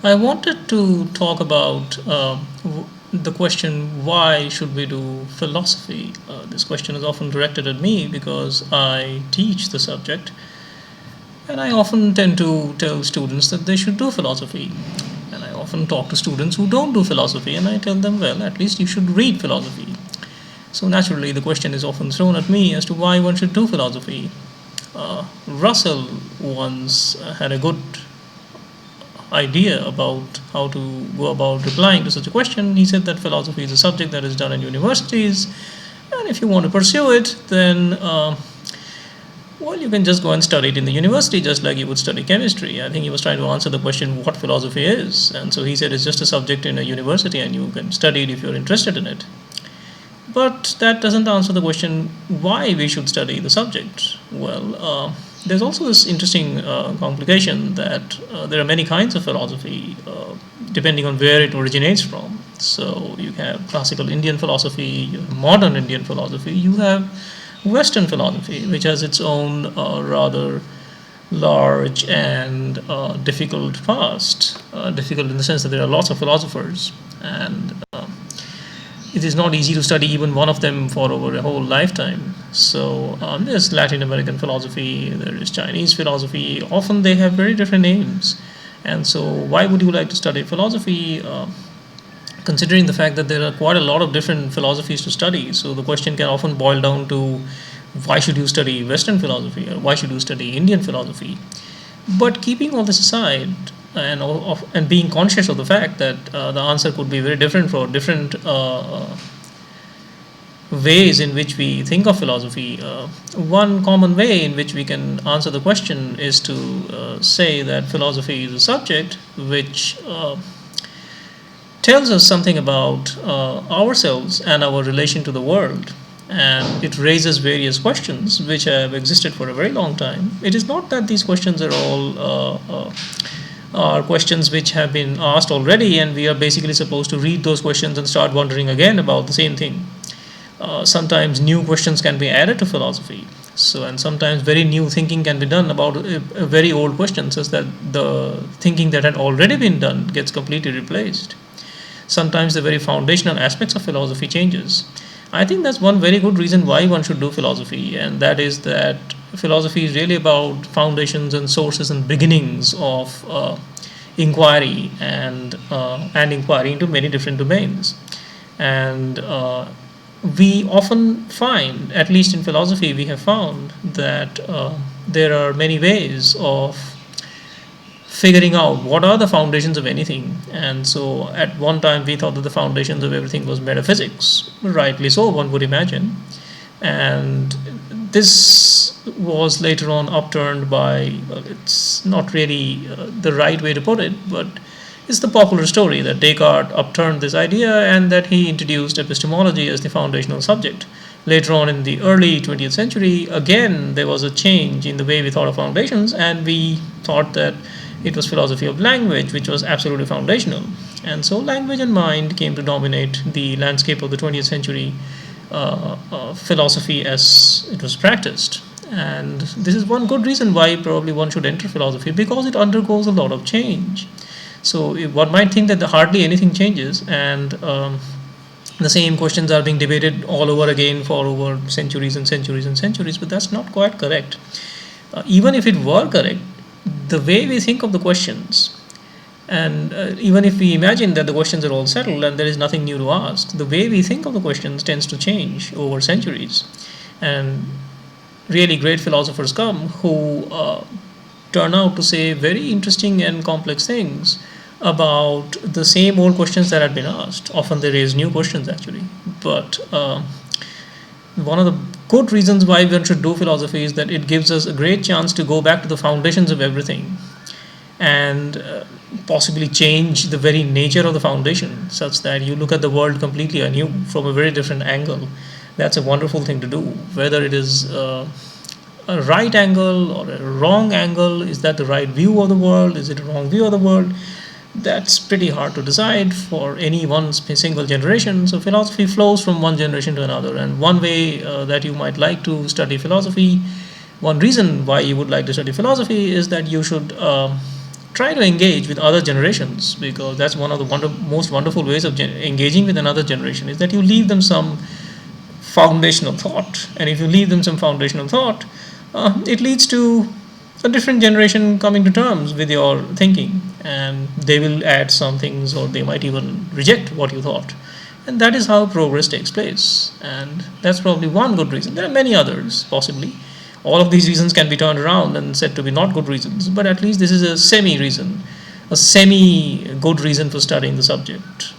I wanted to talk about the question, why should we do philosophy? This question is often directed at me because I teach the subject, and I often tend to tell students that they should do philosophy. And I often talk to students who don't do philosophy, and I tell them, well, at least you should read philosophy. So naturally, the question is often thrown at me as to why one should do philosophy. Russell once had a good idea about how to go about replying to such a question. He said that philosophy is a subject that is done in universities, and if you want to pursue it, then well, you can just go and study it in the university just like you would study chemistry. I think he was trying to answer the question what philosophy is, and so he said it's just a subject in a university and you can study it if you're interested in it. But that doesn't answer the question why we should study the subject. Well, there's also this interesting complication that there are many kinds of philosophy depending on where it originates from. So you have classical Indian philosophy, you have modern Indian philosophy, you have Western philosophy, which has its own rather large and difficult past. Difficult in the sense that there are lots of philosophers, and it is not easy to study even one of them for over a whole lifetime. So there's Latin American philosophy, there is Chinese philosophy. Often they have very different names. And so, why would you like to study philosophy? Considering the fact that there are quite a lot of different philosophies to study, so the question can often boil down to why should you study Western philosophy or why should you study Indian philosophy? But keeping all this aside, and being conscious of the fact that the answer could be very different for different ways in which we think of philosophy. One common way in which we can answer the question is to say that philosophy is a subject which tells us something about ourselves and our relation to the world. And it raises various questions which have existed for a very long time. It is not that these questions are all are questions which have been asked already, and we are basically supposed to read those questions and start wondering again about the same thing. Sometimes new questions can be added to philosophy. So, and sometimes very new thinking can be done about a very old question, such that the thinking that had already been done gets completely replaced. Sometimes the very foundational aspects of philosophy changes. I think that's one very good reason why one should do philosophy, and that is that philosophy is really about foundations and sources and beginnings of inquiry and inquiry into many different domains. And we often find, at least in philosophy, we have found that there are many ways of figuring out what are the foundations of anything. And so at one time we thought that the foundations of everything was metaphysics, rightly so, one would imagine. And this was later on upturned by, well, it's not really the right way to put it, but it's the popular story that Descartes upturned this idea and that he introduced epistemology as the foundational subject. Later on in the early 20th century, again, there was a change in the way we thought of foundations, and we thought that it was philosophy of language, which was absolutely foundational. And so language and mind came to dominate the landscape of the 20th century philosophy as it was practiced. And this is one good reason why probably one should enter philosophy, because it undergoes a lot of change. So one might think that hardly anything changes, and the same questions are being debated all over again for over centuries and centuries and centuries, but that's not quite correct. Even if it were correct, the way we think of the questions, and even if we imagine that the questions are all settled and there is nothing new to ask, the way we think of the questions tends to change over centuries. And really great philosophers come who turn out to say very interesting and complex things about the same old questions that had been asked. Often they raise new questions actually. But one of the good reasons why one should do philosophy is that it gives us a great chance to go back to the foundations of everything and possibly change the very nature of the foundation, such that you look at the world completely anew from a very different angle. That's a wonderful thing to do. Whether it is a right angle or a wrong angle, is that the right view of the world? Is it a wrong view of the world? That's pretty hard to decide for any one single generation. So philosophy flows from one generation to another. And one way that you might like to study philosophy, one reason why you would like to study philosophy is that you should try to engage with other generations, because that's one of the most wonderful ways of engaging with another generation, is that you leave them some foundational thought. And if you leave them some foundational thought, it leads to a different generation coming to terms with your thinking, and they will add some things, or they might even reject what you thought. And that is how progress takes place. And that's probably one good reason. There are many others, possibly. All of these reasons can be turned around and said to be not good reasons, but at least this is a semi reason, a semi good reason for studying the subject.